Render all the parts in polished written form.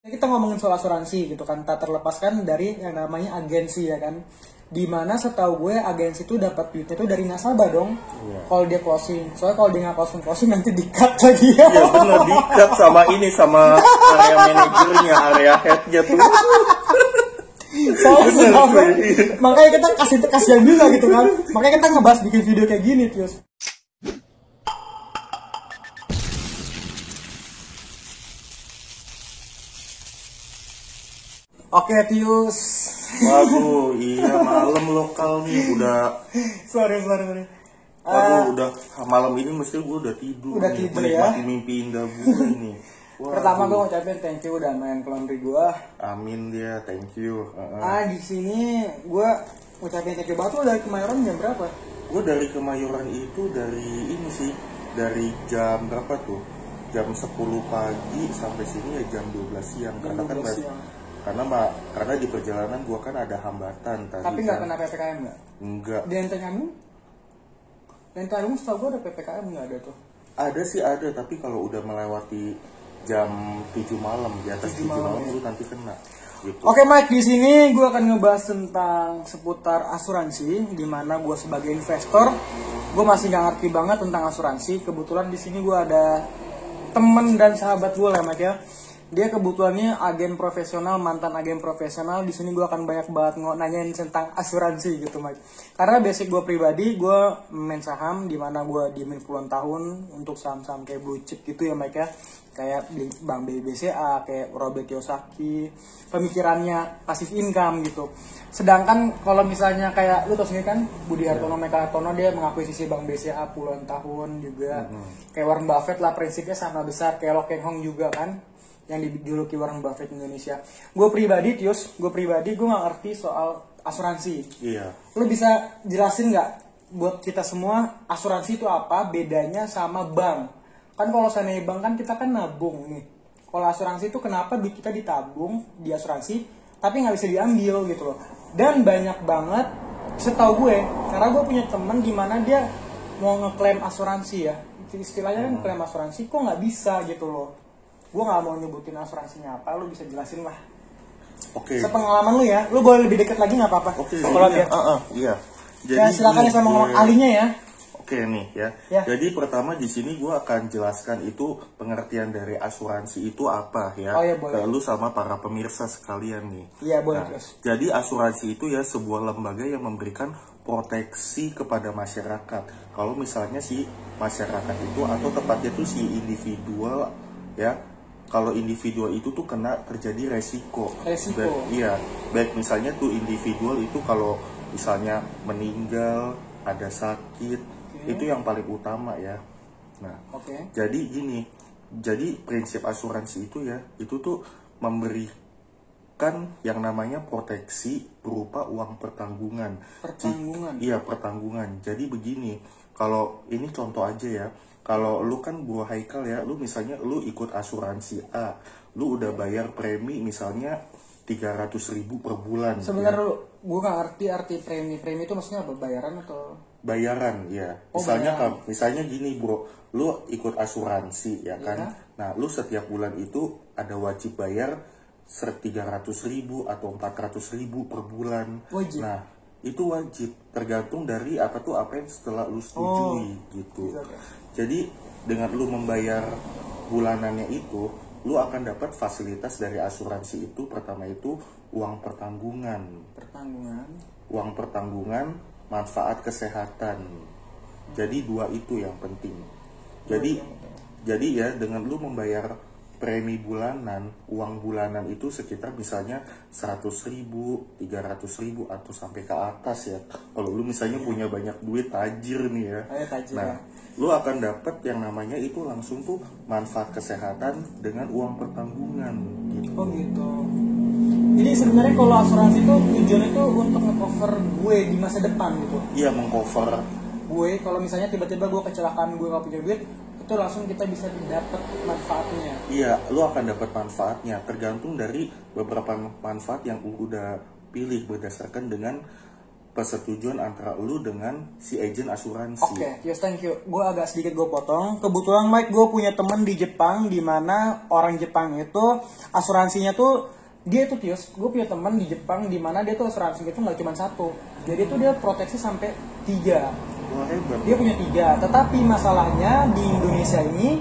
Kita ngomongin soal asuransi gitu kan, tak terlepaskan dari yang namanya agensi ya kan. Dimana setahu gue agensi itu dapat duitnya itu dari nasabah dong. Iya. Kalau dia closing, soalnya kalau dia nggak closing nanti di-cut lagi ya. Iya benar, di-cut sama ini, sama area manajernya, area headnya tuh. Soalnya makanya kita kasihan juga gitu kan. Makanya kita ngebahas bikin video kayak gini Tius. Oke Tius. Waduh, iya malam lokal nih udah. Sorry. Waduh, udah malam ini mesti gue udah tidur. Udah nih, tidur menikmati ya. mimpi indah gue nih. Pertama gue ngucapin thank you udah main ke laundry gue. Amin dia, thank you. Di sini gue ngucapin thank you banget. Lo dari Kemayoran jam berapa? Gue dari Kemayoran itu dari ini sih, dari jam berapa tuh? Jam 10 pagi sampai sini ya jam 12 siang. Jam 12 siang. Karena di perjalanan gua kan ada hambatan tadi. Tapi nggak kena PPKM nggak? Enggak. Di Lenteng Agung setahu gue ada PPKM nggak ada tuh? Ada sih ada, tapi kalau udah melewati jam 7 malam, di atas 7 malam lu nanti kena. Gitu. Oke Mike, di sini gue akan ngebahas tentang seputar asuransi, di mana gue sebagai investor, gue masih nggak ngerti banget tentang asuransi. Kebetulan di sini gue ada temen dan sahabat gue lah Mike ya. Dia kebetulannya agen profesional, mantan agen profesional. Di sini gue akan banyak banget nanyain tentang asuransi gitu, Mike. Karena basic gue pribadi, gue main saham, di mana gue diemin puluhan tahun untuk saham-saham kayak blue chip gitu ya, Mike ya. Kayak di Bank BBCA, kayak Robert Kiyosaki. Pemikirannya pasif income gitu. Sedangkan kalau misalnya kayak lu tau sendiri kan, Budi Hartono, Meka Hartono, dia mengakuisisi Bank BCA puluhan tahun juga. Kayak Warren Buffett lah, prinsipnya sama besar. Kayak Lock Heng Hong juga kan, yang dijuluki Warren Buffett Indonesia. Gue pribadi gue nggak ngerti soal asuransi. Iya. Lu bisa jelasin nggak buat kita semua asuransi itu apa, bedanya sama bank? Kan kalau seandainya bank kan kita kan nabung nih. Kalau asuransi itu kenapa duit kita ditabung di asuransi tapi nggak bisa diambil gitu loh. Dan banyak banget setahu gue, karena gue punya temen gimana dia mau ngeklaim asuransi ya. Istilahnya kan klaim asuransi kok nggak bisa gitu loh. Gue gak mau nyebutin asuransinya apa, lu bisa jelasin lah. Oke. Sepengalaman lu ya, lu boleh lebih dekat lagi gak apa-apa. Oke. Kalau dia. Iya. Jadi ya, silakan sama ngomong ahlinya ya. Oke nih ya. Jadi pertama di sini gue akan jelaskan itu pengertian dari asuransi itu apa ya. Oh, iya, boleh. Ke lu sama para pemirsa sekalian nih. Iya boleh. Jadi asuransi itu ya sebuah lembaga yang memberikan proteksi kepada masyarakat. Kalau misalnya si masyarakat itu atau tepatnya itu si individual ya. Kalau individual itu tuh kena terjadi resiko. Baik misalnya tuh individual itu kalau misalnya meninggal, ada sakit, itu yang paling utama ya. Nah, jadi gini, jadi prinsip asuransi itu ya, itu tuh memberikan yang namanya proteksi berupa uang pertanggungan. Pertanggungan. Jadi begini, kalau ini contoh aja ya. Kalau lu kan Bro Haikal ya, lu misalnya lu ikut asuransi A, lu udah bayar premi misalnya 300.000 per bulan. Sebenarnya ya. Gue gak ngerti arti premi. Premi itu maksudnya apa? Bayaran atau? Bayaran, ya. Misalnya gini Bro, lu ikut asuransi ya kan. Nah, lu setiap bulan itu ada wajib bayar 300.000 atau 400.000 per bulan. Wajib. Nah, itu wajib, tergantung dari apa yang setelah lu setujui gitu. Jadi dengan lu membayar bulanannya itu, lu akan dapat fasilitas dari asuransi itu. Pertama itu uang pertanggungan. Uang pertanggungan, manfaat kesehatan. Jadi dua itu yang penting. Jadi ya dengan lu membayar premi bulanan, uang bulanan itu sekitar misalnya 100.000, 300.000 atau sampai ke atas ya. Kalau lu misalnya punya banyak duit, tajir nih ya. Nah, lu akan dapat yang namanya itu langsung tuh manfaat kesehatan dengan uang pertanggungan gitu. Oh gitu. Jadi sebenarnya kalau asuransi itu tujuannya itu untuk nge-cover gue di masa depan gitu. Iya, meng-cover gue kalau misalnya tiba-tiba gue kecelakaan, gue gak punya duit, itu langsung kita bisa dapat manfaatnya. Iya, lu akan dapat manfaatnya tergantung dari beberapa manfaat yang udah pilih berdasarkan dengan persetujuan antara lu dengan si agent asuransi. Oke, yes, thank you. Gue agak sedikit gue potong. Kebetulan Mike, gue punya temen di Jepang, di mana orang Jepang itu asuransinya tuh dia itu Tius. Gue punya temen di Jepang di mana dia tuh asuransinya itu nggak cuma satu. Jadi tuh dia proteksi sampai 3. Wah, hebat. Dia punya 3. Tetapi masalahnya di Indonesia ini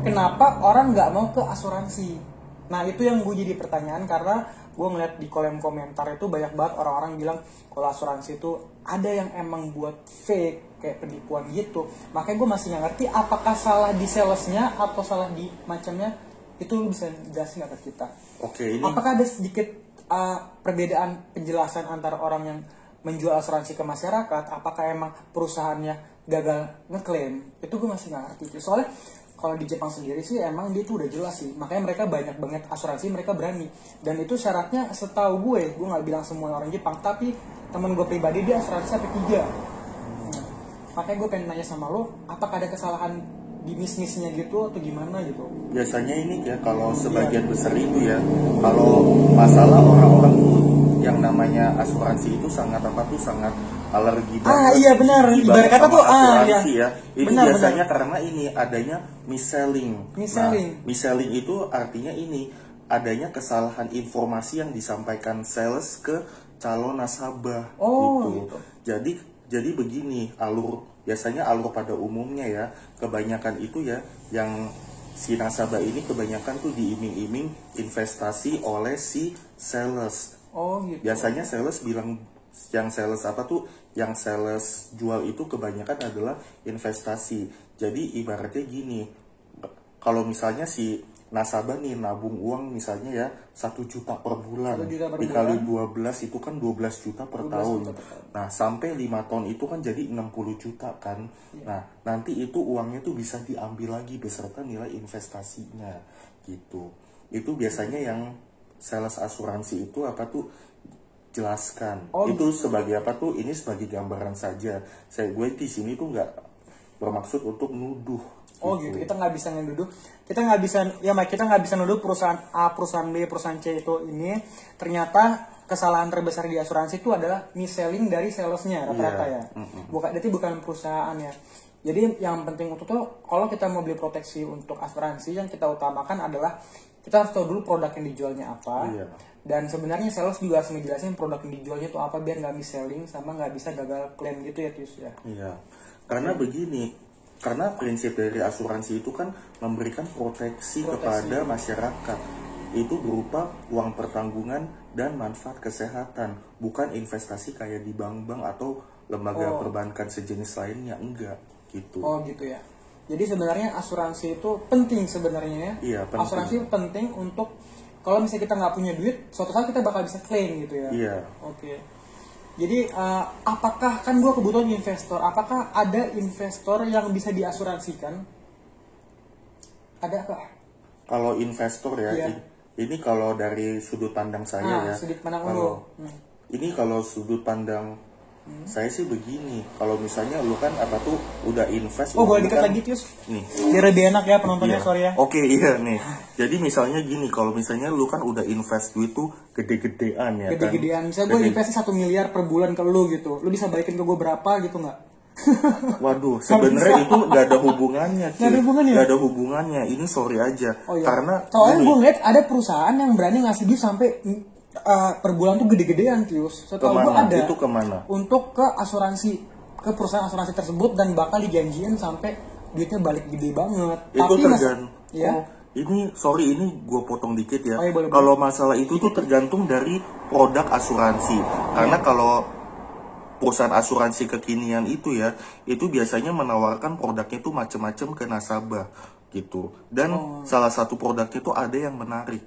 kenapa orang nggak mau ke asuransi? Nah itu yang gue jadi pertanyaan karena gue ngeliat di kolom komentar itu banyak banget orang-orang bilang kalau asuransi itu ada yang emang buat fake kayak penipuan gitu. Makanya gue masih nggak ngerti apakah salah di salesnya atau salah di macamnya. Itu lu bisa jelasin nggak ke kita? Oke, ini Apakah ada sedikit perbedaan penjelasan antara orang yang menjual asuransi ke masyarakat? Apakah emang perusahaannya gagal ngeklaim? Itu gue masih nggak ngerti. Soalnya kalau di Jepang sendiri sih emang dia tuh udah jelas sih. Makanya mereka banyak banget asuransi, mereka berani. Dan itu syaratnya setahu gue nggak bilang semua orang Jepang, tapi temen gue pribadi dia asuransi sampai 3. Makanya gue pengen nanya sama lo, apakah ada kesalahan di bisnisnya gitu atau gimana gitu? biasanya ini ya kalau sebagian besar itu ya, kalau masalah orang-orang yang namanya asuransi itu sangat sangat alergi banget. Iya benar. Ibarat kata tuh asuransi ya. Itu benar, biasanya benar. karena ini adanya mis-selling. Mis-selling. Nah, mis-selling itu artinya ini adanya kesalahan informasi yang disampaikan sales ke calon nasabah Gitu. Jadi begini, biasanya alur pada umumnya ya, kebanyakan itu ya yang si nasabah ini kebanyakan tuh diiming-iming investasi oleh si sales. Gitu. Biasanya sales bilang yang sales jual itu kebanyakan adalah investasi. Jadi ibaratnya gini, kalau misalnya si nasabah nih nabung uang misalnya ya 1 juta per bulan, 1 juta per dikali bulan. 12 itu kan 12 juta per 12 tahun. juta per tahun. Nah sampai 5 tahun itu kan jadi 60 juta kan. Nah nanti itu uangnya tuh bisa diambil lagi beserta nilai investasinya gitu. Itu biasanya yang sales asuransi itu jelaskan. Itu sebagai ini sebagai gambaran saja. Gue di sini tuh nggak bermaksud untuk nuduh. Gitu. Kita nggak bisa nuduh. Kita nggak bisa nuduh perusahaan A, perusahaan B, perusahaan C itu ini. Ternyata kesalahan terbesar di asuransi itu adalah mis-selling dari salesnya rata-rata ya. Berarti bukan perusahaan ya. Jadi yang penting itu tuh kalau kita mau beli proteksi untuk asuransi yang kita utamakan adalah kita harus tahu dulu produk yang dijualnya apa. Dan sebenarnya sales juga harus ngejelasin produk yang dijualnya itu apa biar nggak mis-selling sama nggak bisa gagal klaim gitu ya Tius ya. Iya. Karena begini. Karena prinsip dari asuransi itu kan memberikan proteksi kepada masyarakat. Itu berupa uang pertanggungan dan manfaat kesehatan, bukan investasi kayak di bank-bank atau lembaga perbankan sejenis lainnya, enggak gitu. Gitu ya. Jadi sebenarnya asuransi itu penting sebenarnya ya. Iya, penting. Asuransi penting untuk kalau misalnya kita nggak punya duit, suatu saat kita bakal bisa klaim gitu ya. Iya. Jadi apakah kan gue kebutuhan investor, apakah ada investor yang bisa diasuransikan? Ada apa? Kalau investor ya, ini kalau dari sudut pandang saya ya. Sudut pandang ini kalau sudut pandang saya sih begini, kalau misalnya lu kan udah invest. Boleh dikit lagi Tius? Nih. Biar lebih enak ya penontonnya, sorry ya. Iya nih. Jadi misalnya gini, kalau misalnya lu kan udah invest duit tuh gede-gedean ya. Gede-gedean. Misalnya gue investasi 1 miliar per bulan ke lu gitu. Lu bisa balikin ke gue berapa gitu nggak? Waduh, sebenarnya itu nggak ada hubungannya. Nggak ada hubungannya. Ini sorry aja. Karena soalnya gue ngeliat ada perusahaan yang berani ngasih duit sampai per bulan tuh gede-gedean Tius. Setahu gue ada. Itu kemana? Untuk ke asuransi, ke perusahaan asuransi tersebut dan bakal dijanjiin sampai duitnya balik gede banget. Itu tergantung. Ya. Ini gue potong dikit ya. Boleh. Kalau masalah itu tuh tergantung dari produk asuransi. Karena kalau perusahaan asuransi kekinian itu ya, itu biasanya menawarkan produknya itu macam-macam ke nasabah gitu. Dan salah satu produknya itu ada yang menarik.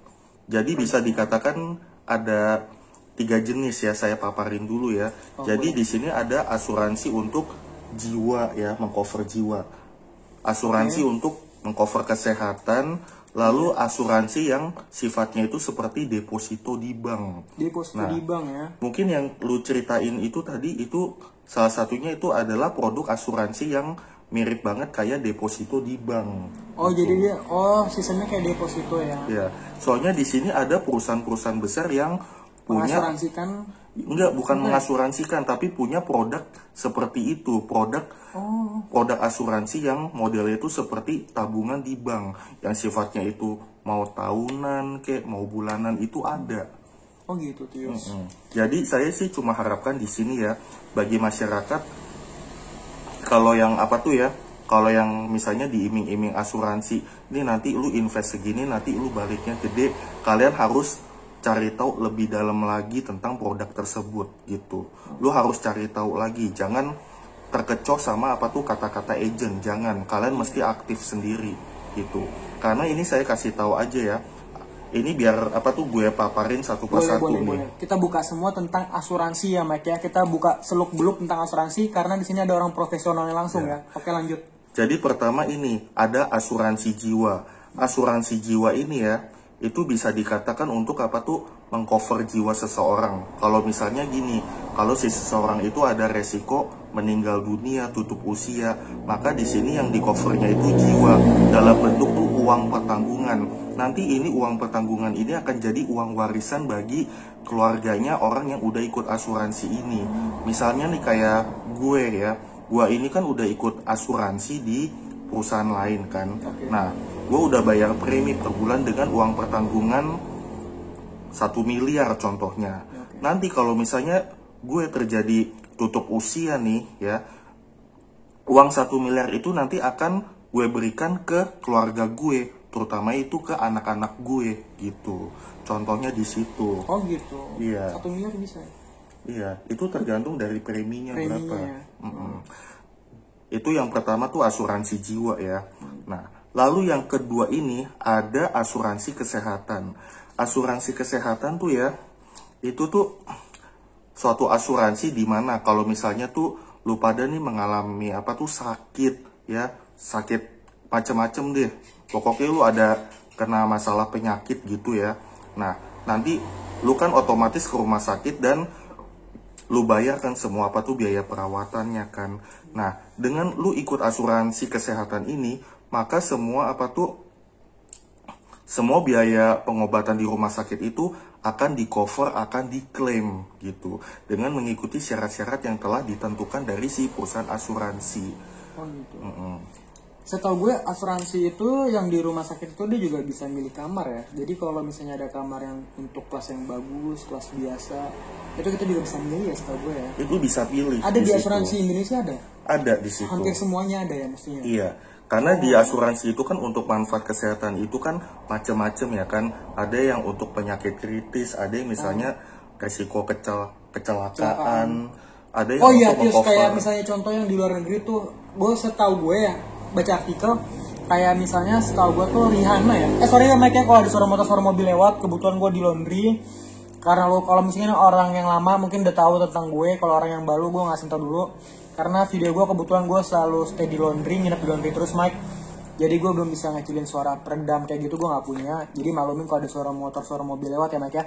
Jadi bisa dikatakan ada 3 jenis ya, saya paparin dulu ya. Jadi di sini ada asuransi untuk jiwa ya, mengcover jiwa. Asuransi untuk mengcover kesehatan, lalu asuransi yang sifatnya itu seperti deposito di bank. Deposito di bank ya. Mungkin yang lu ceritain itu tadi itu salah satunya itu adalah produk asuransi yang mirip banget kayak deposito di bank. Jadi dia sistemnya kayak deposito ya. Ya, soalnya di sini ada perusahaan-perusahaan besar yang punya mengasuransikan Enggak, bukan mengasuransikan, tapi punya produk seperti itu, produk asuransi yang modelnya itu seperti tabungan di bank, yang sifatnya itu mau tahunan, kayak mau bulanan itu ada. Oh gitu Tius. Jadi saya sih cuma harapkan di sini ya, bagi masyarakat, kalau yang apa tuh ya, kalau yang misalnya diiming-iming asuransi, ini nanti lu invest segini, nanti lu baliknya gede, kalian harus cari tahu lebih dalam lagi tentang produk tersebut gitu. Lu harus cari tahu lagi, jangan terkecoh sama apa tuh kata-kata agent, jangan. Kalian mesti aktif sendiri gitu. Karena ini saya kasih tahu aja ya. Ini biar apa tuh gue paparin satu persatu nih. Boleh. Kita buka semua tentang asuransi ya, Mike ya. Kita buka seluk-beluk tentang asuransi karena di sini ada orang profesionalnya langsung ya. Oke, lanjut. Jadi pertama ini ada asuransi jiwa. Asuransi jiwa ini ya, itu bisa dikatakan untuk apa tuh mengcover jiwa seseorang. Kalau misalnya gini, kalau si seseorang itu ada resiko meninggal dunia, tutup usia, maka di sini yang di covernya itu jiwa dalam bentuk tuh uang pertanggungan. Nanti ini uang pertanggungan ini akan jadi uang warisan bagi keluarganya orang yang udah ikut asuransi ini. Misalnya nih kayak gue ya, gue ini kan udah ikut asuransi di perusahaan lain kan. Nah, gue udah bayar premi per bulan dengan uang pertanggungan 1 miliar contohnya. Nanti kalau misalnya gue terjadi tutup usia nih ya, uang 1 miliar itu nanti akan gue berikan ke keluarga gue, terutama itu ke anak-anak gue gitu. Contohnya di situ. Oh gitu. Iya. 1 miliar bisa. Iya, itu tergantung dari preminya berapa. Ya. Itu yang pertama tuh asuransi jiwa ya. Nah, lalu yang kedua ini ada asuransi kesehatan. Asuransi kesehatan tuh ya, itu tuh suatu asuransi di mana kalau misalnya tuh lu pada nih mengalami apa tuh sakit ya, sakit macem-macem deh. Pokoknya lu ada kena masalah penyakit gitu ya. Nah, nanti lu kan otomatis ke rumah sakit dan lu bayarkan semua apa tuh biaya perawatannya kan. Nah, dengan lu ikut asuransi kesehatan ini, maka semua apa tuh, semua biaya pengobatan di rumah sakit itu akan di cover, akan diklaim gitu, dengan mengikuti syarat-syarat yang telah ditentukan dari si perusahaan asuransi. Oh gitu. Setahu gue asuransi itu yang di rumah sakit itu dia juga bisa milih kamar ya. Jadi kalau misalnya ada kamar yang untuk kelas yang bagus, kelas biasa, itu kita juga bisa milih ya setahu gue ya. Itu bisa pilih. Ada di asuransi Indonesia ada? Ada di situ. Hampir semuanya ada ya mestinya. Iya. Karena di asuransi itu kan untuk manfaat kesehatan itu kan macam-macam ya kan. Ada yang untuk penyakit kritis, ada yang misalnya resiko kecelakaan, ada yang untuk terus kayak misalnya contoh yang di luar negeri tuh, gue setahu gue ya baca artikel kayak misalnya setahu gue tuh Rihanna ya. Sorry ya Mike ya, kalau ada suara motor suara mobil lewat, kebetulan gue di laundry. Karena lo kalau misalnya orang yang lama mungkin udah tahu tentang gue, kalau orang yang baru gue ngasih tau dulu. Karena video gue kebetulan gue selalu stay di laundry, nginep di laundry terus Mike. Jadi gue belum bisa ngecilin suara peredam kayak gitu, gue nggak punya. Jadi maklumin kalau ada suara motor suara mobil lewat ya Mike ya.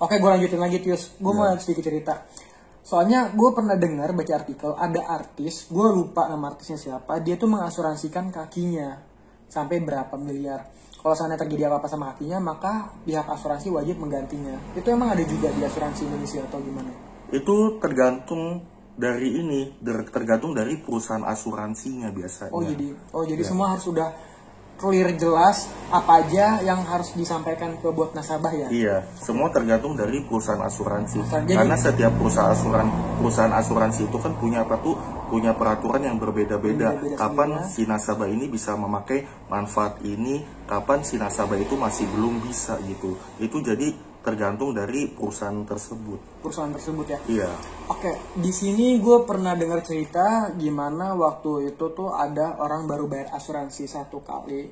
Oke, gue lanjutin lagi Tius. Gue mau sedikit cerita. Soalnya gue pernah dengar baca artikel ada artis, gue lupa nama artisnya siapa, dia tuh mengasuransikan kakinya sampai berapa miliar. Kalau seandainya terjadi apa-apa sama kakinya, maka pihak asuransi wajib menggantinya. Itu emang ada juga di asuransi Indonesia atau gimana? Itu tergantung dari ini, tergantung dari perusahaan asuransinya biasanya. Jadi semua harus udah clear jelas apa aja yang harus disampaikan ke buat nasabah ya. Iya, semua tergantung dari perusahaan asuransi. Jadi, karena setiap perusahaan asuransi itu kan punya apa tuh, punya peraturan yang berbeda-beda. Kapan si nasabah ini bisa memakai manfaat ini, kapan si nasabah itu masih belum bisa gitu. Itu jadi tergantung dari perusahaan tersebut. Perusahaan tersebut ya. Iya. Oke, di sini gue pernah dengar cerita gimana waktu itu tuh ada orang baru bayar asuransi 1 kali,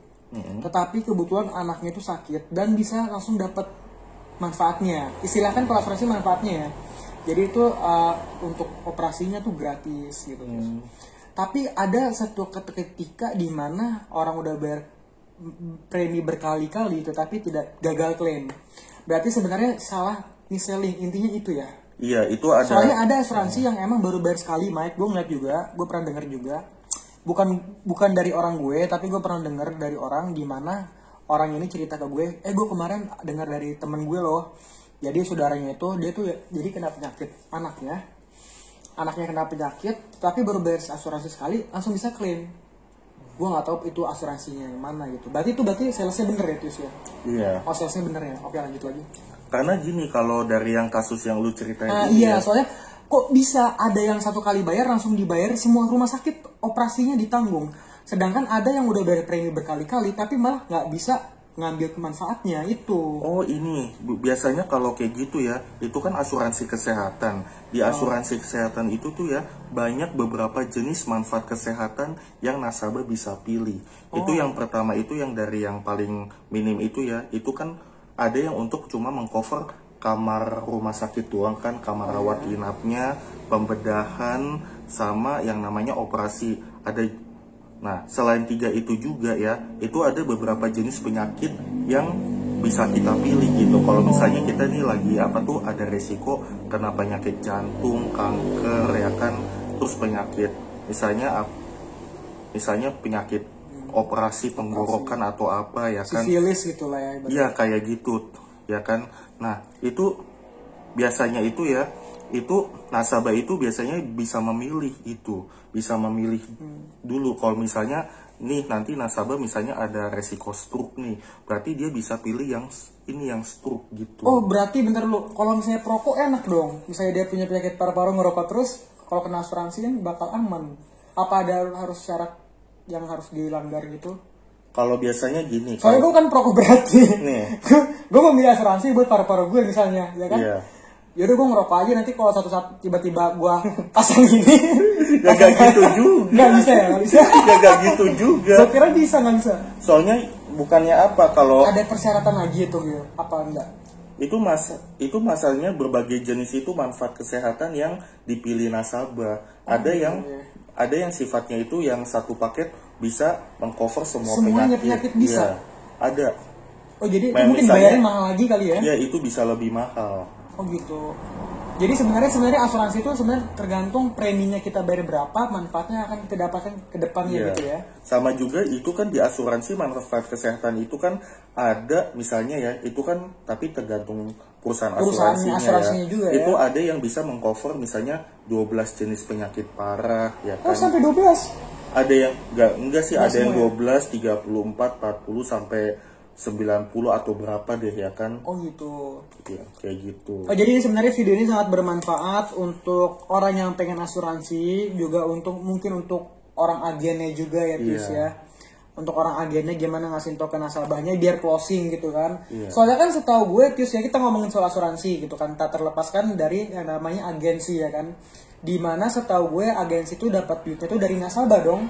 tetapi kebetulan anaknya itu sakit dan bisa langsung dapat manfaatnya. Istilahkan kalau asuransi manfaatnya ya. Jadi itu untuk operasinya tuh gratis gitu. Tapi ada satu ketika di mana orang udah bayar premi berkali-kali tetapi tidak gagal klaim. Berarti sebenarnya salah mis-selling, intinya itu ya. Iya, itu ada. Soalnya ada asuransi yang emang baru bayar sekali, Mike. Gue ngeliat juga, gue pernah dengar juga. Bukan dari orang gue, tapi gue pernah dengar dari orang di mana orang ini cerita ke gue, gue kemarin dengar dari temen gue loh. Jadi saudaranya itu dia tuh jadi kena penyakit anaknya kena penyakit, tapi baru bayar asuransi sekali langsung bisa klaim. Gue nggak tahu itu asuransinya yang mana gitu. Berarti salesnya bener ya Tius ya? Iya. Oh salesnya bener ya. Oke lanjut lagi. Karena gini, kalau dari yang kasus yang lu ceritain iya, soalnya kok bisa ada yang satu kali bayar langsung dibayar semua rumah sakit operasinya ditanggung. Sedangkan ada yang udah bayar premi berkali-kali tapi malah nggak bisa ngambil manfaatnya itu. Oh ini, biasanya kalau kayak gitu ya, itu kan asuransi kesehatan. Di asuransi kesehatan itu tuh ya, banyak beberapa jenis manfaat kesehatan yang nasabah bisa pilih. Itu yang pertama, itu yang dari yang paling minim itu ya, itu kan ada yang untuk cuma mengcover kamar rumah sakit doang kan, kamar rawat inapnya, pembedahan, sama yang namanya operasi. Nah, selain 3 itu juga ya, itu ada beberapa jenis penyakit yang bisa kita pilih gitu. Kalau misalnya kita nih lagi ada resiko kena penyakit jantung, kanker ya kan, terus penyakit misalnya penyakit operasi tenggorokan atau apa ya kan. Sifilis gitu lah ya. Iya, kayak gitu ya kan. Nah, itu biasanya itu ya, itu nasabah itu biasanya bisa memilih dulu. Kalau misalnya nih nanti nasabah misalnya ada resiko stroke nih, berarti dia bisa pilih yang stroke gitu. Oh berarti bentar lu, kalau misalnya perokok enak dong, misalnya dia punya penyakit paru-paru ngerokok terus, kalau kena asuransi kan bakal aman. Apa ada harus syarat yang harus dilanggar gitu? Kalau biasanya gini, soalnya gue kan perokok berarti nih gue mau milih asuransi buat paru-paru gue misalnya, ya kan? Iya. Yaudah gue ngerokok aja, nanti kalau satu saat tiba-tiba gue pasang ini ya gak gitu juga. Gak bisa ya? Ya gak gitu juga. Gue kira bisa, gak bisa. Soalnya bukannya apa, kalau ada persyaratan lagi itu gitu, apa enggak? Itu masalahnya berbagai jenis itu manfaat kesehatan yang dipilih nasabah. Ada yang sifatnya itu yang satu paket bisa mengcover semuanya penyakit bisa. Ya, ada. Oh jadi itu mungkin bayarnya mahal lagi kali ya? Ya itu bisa lebih mahal. Oh gitu. Jadi sebenarnya asuransi itu sebenarnya tergantung preminya kita bayar berapa, manfaatnya akan kita dapatkan ke depannya gitu ya. Sama juga itu kan di asuransi manfaat kesehatan itu kan ada misalnya ya, itu kan tapi tergantung perusahaan asuransinya juga ya. Itu ya. ada yang bisa mengcover misalnya 12 jenis penyakit parah ya kan. Oh sampai 12? Ada yang enggak sih, ada yang 12, 34, 40 sampai 90 atau berapa deh ya kan. Oh gitu. Ya, kayak gitu. Oh jadi sebenarnya video ini sangat bermanfaat untuk orang yang pengen asuransi, juga mungkin untuk orang agennya juga ya Tius ya. Untuk orang agennya gimana ngasih tau ke nasabahnya biar closing gitu kan. Soalnya kan setahu gue Tius ya, kita ngomongin soal asuransi gitu kan, tak terlepaskan dari yang namanya agensi ya kan. Dimana setahu gue agensi itu dapat duitnya itu dari nasabah dong.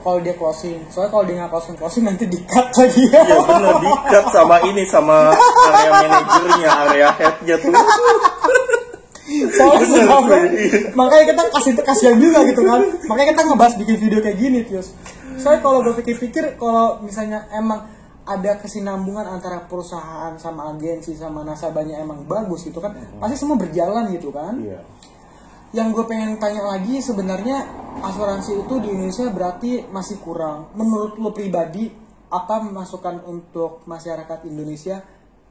Kalau dia closing, soalnya kalau dia nggak closing nanti di-cut lagi ya. Iya bener, di-cut sama area manajernya, area headnya tuh. Makanya kita kasihan juga gitu kan. Makanya kita ngebahas bikin video kayak gini Tius. Soalnya kalau gue pikir-pikir, kalau misalnya emang ada kesinambungan antara perusahaan sama agensi sama nasabahnya emang bagus gitu kan, pasti semua berjalan gitu kan. Yang gue pengen tanya lagi, sebenarnya asuransi itu di Indonesia berarti masih kurang. Menurut lo pribadi, apa masukan untuk masyarakat Indonesia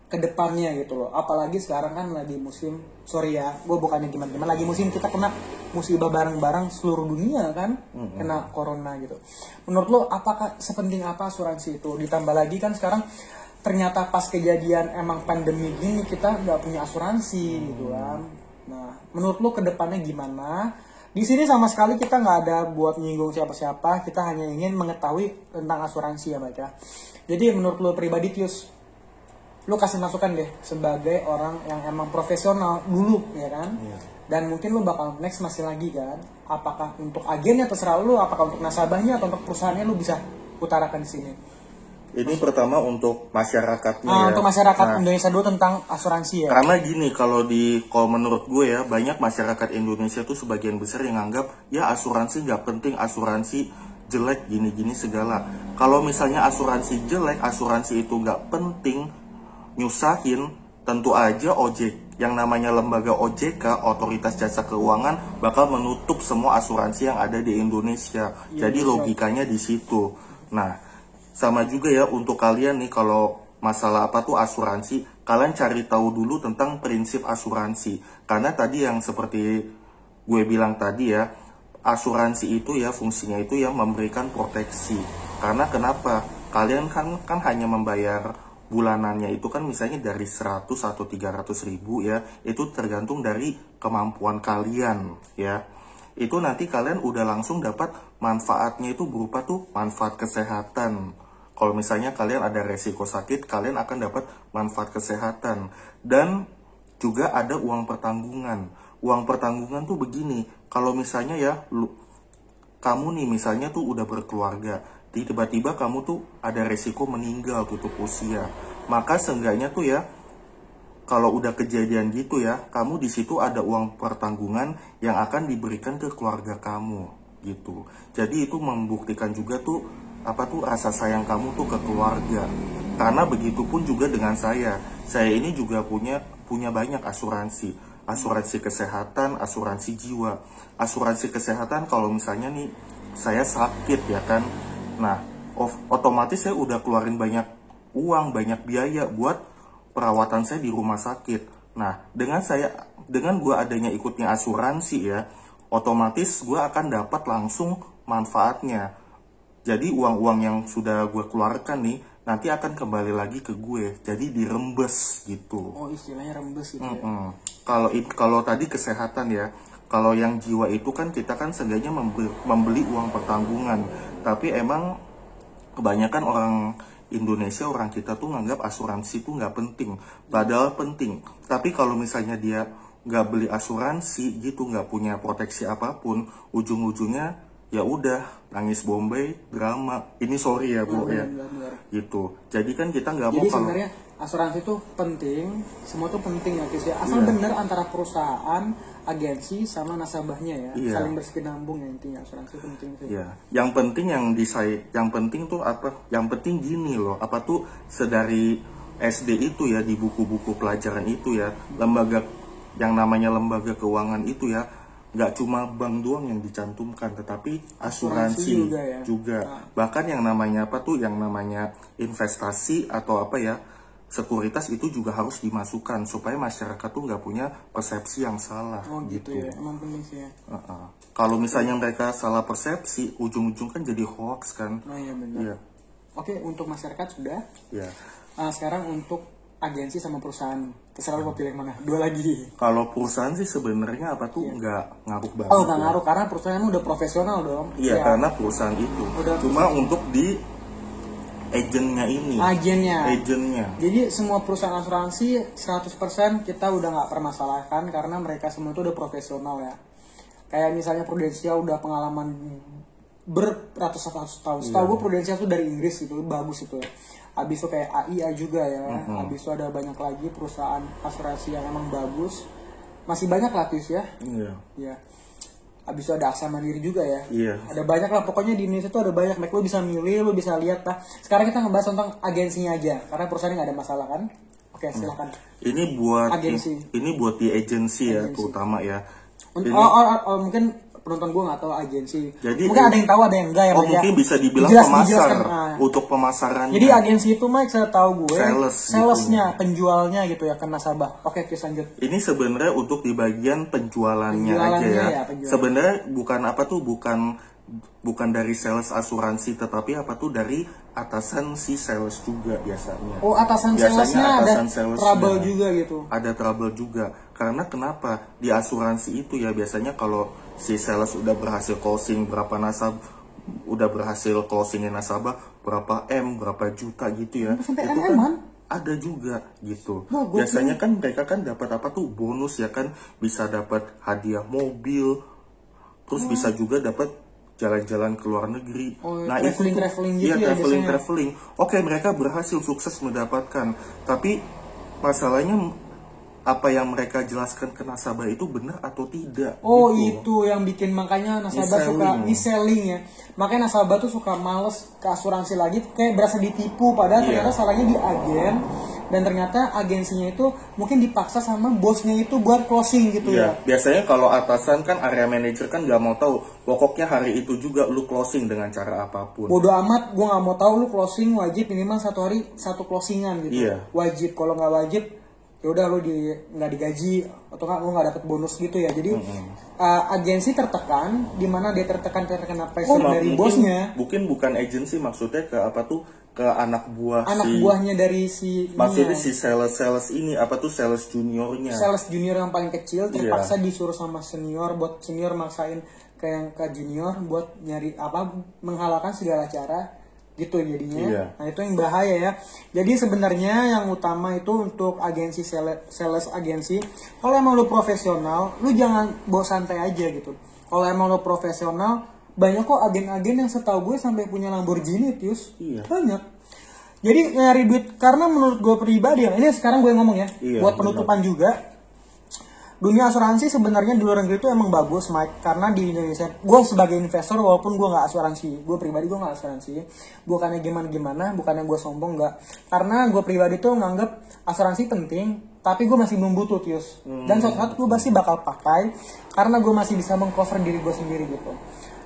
ke depannya gitu loh? Apalagi sekarang kan lagi musim, sorry ya, gue bukannya gimana-gimana, lagi musim kita kena musibah bareng-bareng seluruh dunia kan, kena corona gitu. Menurut lo, apakah sepenting apa asuransi itu? Ditambah lagi kan sekarang ternyata pas kejadian emang pandemi gini kita nggak punya asuransi gitu kan. Nah, menurut lo kedepannya gimana? Di sini sama sekali kita nggak ada buat nyinggung siapa-siapa, kita hanya ingin mengetahui tentang asuransi ya mereka. Jadi menurut lo pribadi Tius, lo kasih masukan deh sebagai orang yang emang profesional dulu ya kan? Dan mungkin lo bakal next masih lagi kan? Apakah untuk agennya terserah lo, apakah untuk nasabahnya atau untuk perusahaannya lo bisa utarakan di sini. Ini pertama untuk masyarakatnya ya. Untuk masyarakat Indonesia dulu tentang asuransi ya. Karena gini, kalau menurut gue ya, banyak masyarakat Indonesia tuh sebagian besar yang anggap ya asuransi nggak penting, asuransi jelek gini-gini segala. Kalau misalnya asuransi jelek, asuransi itu nggak penting, nyusahin, tentu aja yang namanya lembaga OJK, Otoritas Jasa Keuangan, bakal menutup semua asuransi yang ada di Indonesia. Jadi logikanya di situ. Nah, sama juga ya untuk kalian nih, kalau masalah apa tuh asuransi, kalian cari tahu dulu tentang prinsip asuransi. Karena tadi yang seperti gue bilang tadi ya, asuransi itu ya fungsinya itu ya memberikan proteksi. Karena kenapa? Kalian kan hanya membayar bulanannya itu kan misalnya dari 100 atau 300 ribu ya, itu tergantung dari kemampuan kalian ya. Itu nanti kalian udah langsung dapat manfaatnya itu berupa tuh manfaat kesehatan. Kalau misalnya kalian ada resiko sakit, kalian akan dapat manfaat kesehatan. Dan juga ada uang pertanggungan. Uang pertanggungan tuh begini, kalau misalnya ya kamu nih misalnya tuh udah berkeluarga, tiba-tiba kamu tuh ada resiko meninggal tutup usia, maka seenggaknya tuh ya kalau udah kejadian gitu ya, kamu di situ ada uang pertanggungan yang akan diberikan ke keluarga kamu gitu. Jadi itu membuktikan juga tuh apa tuh rasa sayang kamu tuh ke keluarga. Karena begitupun juga dengan saya. Saya ini juga punya banyak asuransi. Asuransi kesehatan, asuransi jiwa. Asuransi kesehatan kalau misalnya nih saya sakit ya kan. Nah, otomatis saya udah keluarin banyak uang, banyak biaya buat perawatan saya di rumah sakit. Nah, dengan gue adanya ikutnya asuransi ya, otomatis gue akan dapat langsung manfaatnya. Jadi uang-uang yang sudah gue keluarkan nih nanti akan kembali lagi ke gue. Jadi dirembes gitu. Oh, istilahnya rembes gitu ya. Kalau tadi kesehatan ya, kalau yang jiwa itu kan kita kan seenggaknya membeli uang pertanggungan. Tapi emang kebanyakan orang Indonesia, orang kita tuh nganggap asuransi tuh nggak penting, padahal penting. Tapi kalau misalnya dia nggak beli asuransi gitu, nggak punya proteksi apapun, ujung-ujungnya ya udah nangis Bombay, drama. Ini sorry ya bro ya, gitu. Jadi kan kita nggak mau Jadi kalau sebenarnya asuransi itu penting, semua tuh penting ya guys ya. Asal bener antara perusahaan, agensi sama nasabahnya ya, saling berkesinambung ya intinya. Asuransi penting sih. Iya. Yang penting tuh apa? Yang penting gini loh, apa tuh sedari SD itu ya, di buku-buku pelajaran itu ya, lembaga yang namanya lembaga keuangan itu ya, nggak cuma bank doang yang dicantumkan, tetapi asuransi juga. Nah. Bahkan yang namanya apa tuh, yang namanya investasi atau apa ya, sekuritas itu juga harus dimasukkan supaya masyarakat tuh nggak punya persepsi yang salah. Oh gitu ya, emang penting sih ya. Kalau misalnya mereka salah persepsi, ujung-ujung kan jadi hoax kan. Oh iya benar. Iya. Oke, untuk masyarakat sudah. Iya. Sekarang untuk agensi sama perusahaan, terserah lu mau pilih mana. Dua lagi. Kalau perusahaan sih sebenarnya apa tuh nggak ngaruh banget. Oh nggak ngaruh karena perusahaan udah profesional dong. Iya ya. Karena perusahaan itu. Cuma untuk di agennya ini. Agennya. Jadi semua perusahaan asuransi 100% kita udah nggak permasalahkan karena mereka semua itu udah profesional ya. Kayak misalnya Prudential udah pengalaman beratus-ratus tahun. Setahu gue Prudential tuh dari Inggris gitu, bagus itu ya. Habis itu kayak AIA juga ya. Habis itu ada banyak lagi perusahaan asuransi yang emang bagus. Masih banyak lah ya. Iya. Habis itu ada Aksa Mandiri juga ya. Iya. Ada banyak lah, pokoknya di Indonesia tuh ada banyak. Lo bisa milih, lo bisa lihat lah. Sekarang kita ngebahas tentang agensinya aja, karena perusahaan nggak ada masalah kan. Oke, silakan. Ini buat agensi. Ini buat di agensi ya, terutama ya. Mungkin penonton gue nggak tahu agensi. Jadi, mungkin ada yang tahu, ada yang enggak ya. Mungkin bisa dibilang pemasar untuk pemasarannya. Jadi agensi itu Mike, saya tahu gue salesnya, gitu. Penjualnya gitu ya ke nasabah. Oke, kita lanjut. Ini sebenarnya untuk di bagian penjualannya aja ya. Sebenarnya bukan apa tuh, bukan dari sales asuransi, tetapi apa tuh dari atasan si sales juga biasanya. Oh, atasan salesnya ada trouble juga gitu. Ada trouble juga. Karena kenapa? Di asuransi itu ya biasanya kalau si sales udah berhasil closing berapa udah berhasil closingin nasabah berapa berapa juta gitu ya. Sampai itu kan ada juga gitu. Biasanya kan mereka kan dapat apa tuh bonus ya kan, bisa dapat hadiah mobil, terus bisa juga dapat jalan-jalan ke luar negeri. Nah itu traveling gitu ya, traveling. Oke, mereka berhasil sukses mendapatkan, tapi masalahnya apa yang mereka jelaskan ke nasabah itu benar atau tidak. Oh gitu. Itu yang bikin makanya nasabah suka reselling ya. Makanya nasabah tuh suka males ke asuransi lagi, kayak berasa ditipu, padahal ternyata salahnya di agen dan ternyata agensinya itu mungkin dipaksa sama bosnya itu buat closing gitu ya. Biasanya kalau atasan kan area manager kan nggak mau tahu, pokoknya hari itu juga lu closing dengan cara apapun. Bodoh amat, gue nggak mau tahu, lu closing wajib minimal 1 hari 1 closingan gitu. Iya. Wajib, kalau nggak wajib ya udah lu nggak digaji atau nggak lu nggak dapet bonus gitu ya. Jadi agensi tertekan, di mana dia tertekan pressure dari bosnya. Bukan agensi, maksudnya ke apa tuh, ke anak buahnya dari si maksudnya si sales ini apa tuh, sales juniornya, sales junior yang paling kecil terpaksa disuruh sama senior, buat senior maksain ke junior buat nyari menghalalkan segala cara gitu jadinya. Nah itu yang bahaya ya. Jadi sebenarnya yang utama itu untuk agensi sales agensi, kalau emang lu profesional, lu jangan bawa santai aja gitu. Kalau emang lu profesional, banyak kok agen-agen yang setahu gue sampai punya Lamborghini, Tius. Banyak. Jadi nyari duit, karena menurut gue pribadi, ini sekarang gue ngomong ya, buat penutupan juga. Dunia asuransi sebenarnya di luar negeri itu emang bagus, Mike. Karena di Indonesia, gue sebagai investor walaupun gue nggak asuransi, gue pribadi gue nggak asuransi. Bukannya gimana, bukannya gue sombong, nggak. Karena gue pribadi tuh nganggep asuransi penting, tapi gue masih belum butuh, Tius. Dan suatu saat gue pasti bakal pakai, karena gue masih bisa mengcover diri gue sendiri gitu.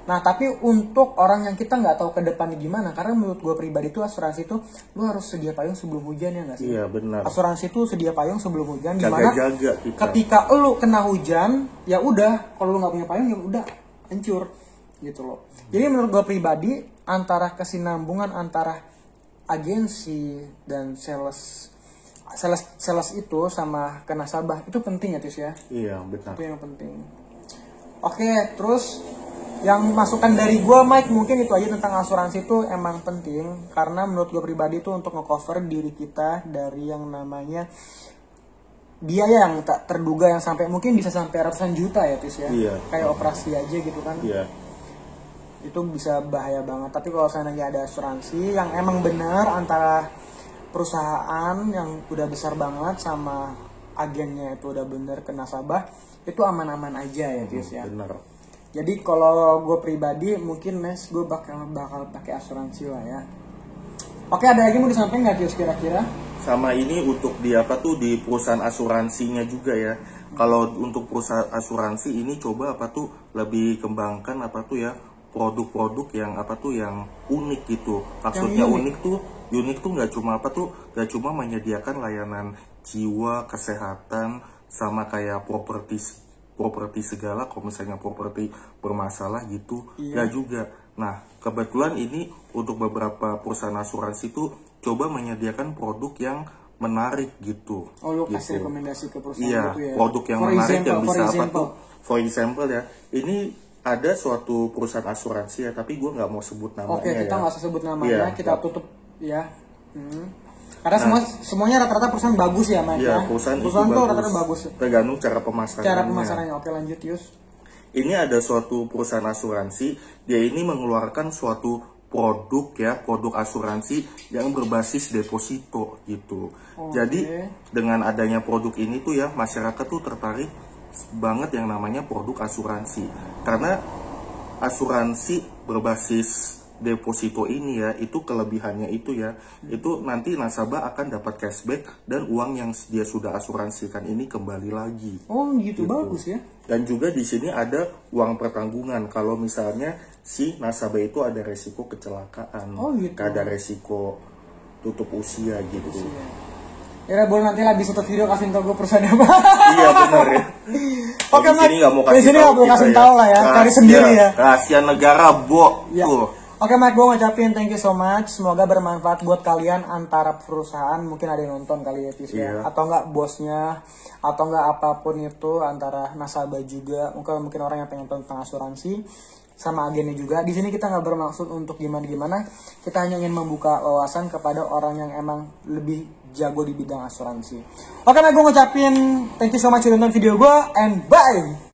Nah tapi untuk orang yang kita nggak tahu ke depannya gimana, karena menurut gue pribadi tuh asuransi tuh lu harus sedia payung sebelum hujan, ya nggak sih? Iya benar. Asuransi tuh sedia payung sebelum hujan, dimana jaga ketika lu kena hujan ya udah, kalau lu nggak punya payung ya udah hancur gitu loh. Jadi menurut gue pribadi, antara kesinambungan antara agensi dan sales itu sama ke nasabah itu penting ya, Tis ya. Iya benar. Itu yang penting. Oke, terus yang masukan dari gue, Mike, mungkin itu aja tentang asuransi. Itu emang penting karena menurut gue pribadi itu untuk nge-cover diri kita dari yang namanya biaya yang tak terduga, yang sampai mungkin bisa sampai ratusan juta ya, Tis ya. Kayak operasi aja gitu kan. Itu bisa bahaya banget. Tapi kalau seandainya ada asuransi yang emang benar antara perusahaan yang udah besar banget sama agennya itu udah bener ke nasabah, itu aman-aman aja ya, Tis ya. Benar. Jadi kalau gue pribadi mungkin gue bakal pakai asuransi lah ya. Oke, ada lagi mau disampaikan nggak, Tius, kira-kira? Sama ini untuk di di perusahaan asuransinya juga ya. Kalau untuk perusahaan asuransi ini coba lebih kembangkan ya produk-produk yang yang unik gitu. Maksudnya unik tuh nggak cuma menyediakan layanan jiwa, kesehatan, sama kayak properti segala. Kalau misalnya properti bermasalah gitu, nggak juga. Nah kebetulan ini untuk beberapa perusahaan asuransi itu coba menyediakan produk yang menarik gitu. Oh, lu kasih rekomendasi ke perusahaan gitu ya? Produk yang menarik yang bisa for example ya, ini ada suatu perusahaan asuransi ya, tapi gue nggak mau sebut namanya. Oke, kita nggak usah sebut namanya, kita tutup ya. Karena semuanya rata-rata perusahaan bagus ya, Mike. Perusahaan tuh rata-rata bagus. Tergantung cara pemasarannya. Oke, lanjut, Yus. Ini ada suatu perusahaan asuransi, dia ini mengeluarkan suatu produk asuransi yang berbasis deposito gitu. Jadi dengan adanya produk ini tuh ya, masyarakat tuh tertarik banget yang namanya produk asuransi. Karena asuransi berbasis deposito ini ya, itu kelebihannya itu nanti nasabah akan dapat cashback dan uang yang dia sudah asuransikan ini kembali lagi. Oh gitu. Bagus ya. Dan juga di sini ada uang pertanggungan kalau misalnya si nasabah itu ada resiko kecelakaan, ada resiko tutup usia gitu. Ya boleh, nanti lah di satu video kasih tau gue perusahaan apa. Iya benar ya. Oke, Mak. Di sini nggak mau kasih tahu lah ya. Cari sendiri ya. Rahasia negara, Oke, Mike, gue ngucapin thank you so much. Semoga bermanfaat buat kalian antara perusahaan, mungkin ada yang nonton kali ya, Tis ya. Atau enggak bosnya, atau enggak apapun itu, antara nasabah juga. Mungkin orang yang pengen tentang asuransi sama agennya juga. Di sini kita nggak bermaksud untuk gimana-gimana. Kita hanya ingin membuka wawasan kepada orang yang emang lebih jago di bidang asuransi. Oke, Mike, gue ngucapin thank you so much udah nonton video gue, and bye.